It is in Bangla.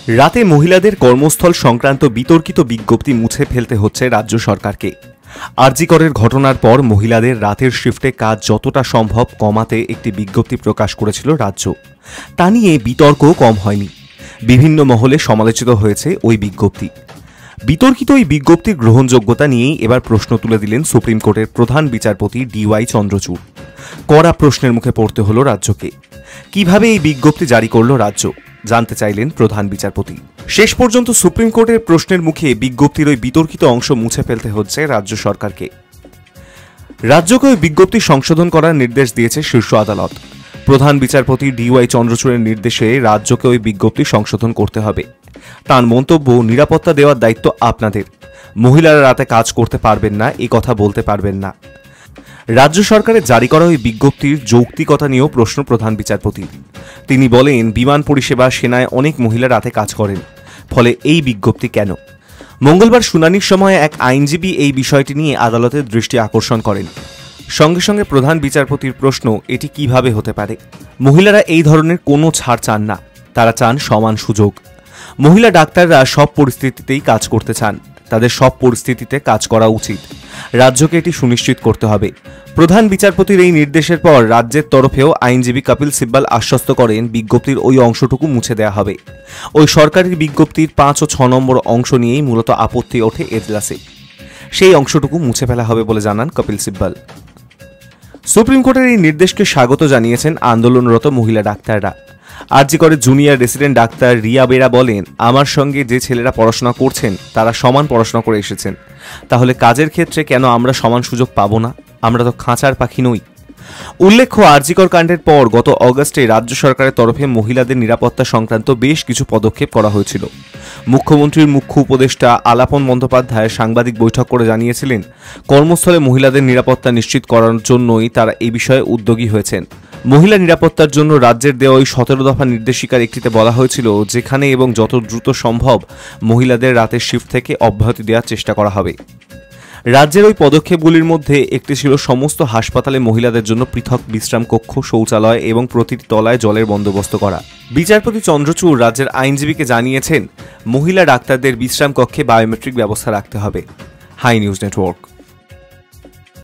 রাতে মহিলাদের কর্মস্থল সংক্রান্ত বিতর্কিত বিজ্ঞপ্তি মুছে ফেলতে হচ্ছে রাজ্য সরকারকে। আরজি করের ঘটনার পর মহিলাদের রাতের শিফটে কাজ যতটা সম্ভব কমাতে একটি বিজ্ঞপ্তি প্রকাশ করেছিল রাজ্য। তা নিয়ে বিতর্ক কম হয়নি, বিভিন্ন মহলে সমালোচিত হয়েছে ওই বিজ্ঞপ্তি। বিতর্কিত ওই বিজ্ঞপ্তির গ্রহণযোগ্যতা নিয়েই এবার প্রশ্ন তুলে দিলেন সুপ্রিম কোর্টের প্রধান বিচারপতি DY চন্দ্রচূড়। কড়া প্রশ্নের মুখে পড়তে হলো রাজ্যকে। কিভাবে এই বিজ্ঞপ্তি জারি করল রাজ্য, জানতে চাইলেন প্রধান বিচারপতি। শেষ পর্যন্ত সুপ্রিম কোর্টের প্রশ্নের মুখে বিজ্ঞপ্তির ওই বিতর্কিত অংশ মুছে ফেলতে হচ্ছে রাজ্য সরকারকে। রাজ্যকে ওই বিজ্ঞপ্তি সংশোধন করার নির্দেশ দিয়েছে শীর্ষ আদালত। প্রধান বিচারপতি DY চন্দ্রচূড়ের নির্দেশে রাজ্যকে ওই বিজ্ঞপ্তি সংশোধন করতে হবে। তার মন্তব্য, নিরাপত্তা দেওয়ার দায়িত্ব আপনাদের, মহিলারা রাতে কাজ করতে পারবেন না এই কথা বলতে পারবেন না। রাজ্য সরকারের জারি করা ওই বিজ্ঞপ্তির যৌক্তিকতা নিয়েও প্রশ্ন প্রধান বিচারপতি। তিনি বলেন, বিমান পরিষেবা, সেনায় অনেক মহিলা রাতে কাজ করেন, ফলে এই বিজ্ঞপ্তি কেন? মঙ্গলবার শুনানির সময় এক আইনজীবী এই বিষয়টি নিয়ে আদালতের দৃষ্টি আকর্ষণ করেন। সঙ্গে সঙ্গে প্রধান বিচারপতির প্রশ্ন, এটি কিভাবে হতে পারে? মহিলারা এই ধরনের কোনো ছাড় চান না, তারা চান সমান সুযোগ। মহিলা ডাক্তাররা সব পরিস্থিতিতেই কাজ করতে চান, তাদের সব পরিস্থিতিতে কাজ করা উচিত। রাজ্যকে এটি সুনিশ্চিত করতে হবে। প্রধান বিচারপতির এই নির্দেশের পর রাজ্যের তরফেও আইনজীবী কপিল সিব্বাল আশ্বস্ত করেন, বিজ্ঞপ্তির ওই অংশটুকু মুছে দেওয়া হবে। ওই সরকারি বিজ্ঞপ্তির 5 ও 6 নম্বর অংশ নিয়েই মূলত আপত্তি ওঠে এজলাসে। সেই অংশটুকু মুছে ফেলা হবে বলে জানান কপিল সিব্বাল। সুপ্রিম কোর্টের এই নির্দেশকে স্বাগত জানিয়েছেন আন্দোলনরত মহিলা ডাক্তাররা। আরজি করে junior resident doctor Riya Bera বলেন, আমার সঙ্গে যে ছেলেরা পড়াশোনা করছেন তারা সমান পড়াশোনা করে এসেছেন, তাহলে কাজের ক্ষেত্রে কেন আমরা সমান সুযোগ পাবো না? আমরা তো খাঁচার পাখি নই। উল্লেখ্য, আরজিকর কাণ্ডের পর গত অগস্টে রাজ্য সরকারের তরফে মহিলাদের নিরাপত্তা সংক্রান্ত বেশ কিছু পদক্ষেপ করা হয়েছিল। মুখ্যমন্ত্রীর মুখ্য উপদেষ্টা আলাপন বন্দ্যোপাধ্যায় সাংবাদিক বৈঠক করে জানিয়েছিলেন, কর্মস্থলে মহিলাদের নিরাপত্তা নিশ্চিত করার জন্যই তারা এই বিষয়ে উদ্যোগী হয়েছেন। মহিলা নিরাপত্তার জন্য রাজ্যের দেওয়া ওই 17 দফা নির্দেশিকার একটিতে বলা হয়েছিল, যেখানে এবং যত দ্রুত সম্ভব মহিলাদের রাতের শিফট থেকে অব্যাহতি দেওয়ার চেষ্টা করা হবে। রাজ্যের ওই পদক্ষেপগুলির মধ্যে একটি ছিল সমস্ত হাসপাতালে মহিলাদের জন্য পৃথক বিশ্রাম কক্ষ, শৌচালয় এবং প্রতিটি তলায় জলের বন্দোবস্ত করা। বিচারপতি চন্দ্রচূড় রাজ্যের আইনজীবীকে জানিয়েছেন, মহিলা ডাক্তারদের বিশ্রাম কক্ষে বায়োমেট্রিক ব্যবস্থা রাখতে হবে। Hi news network.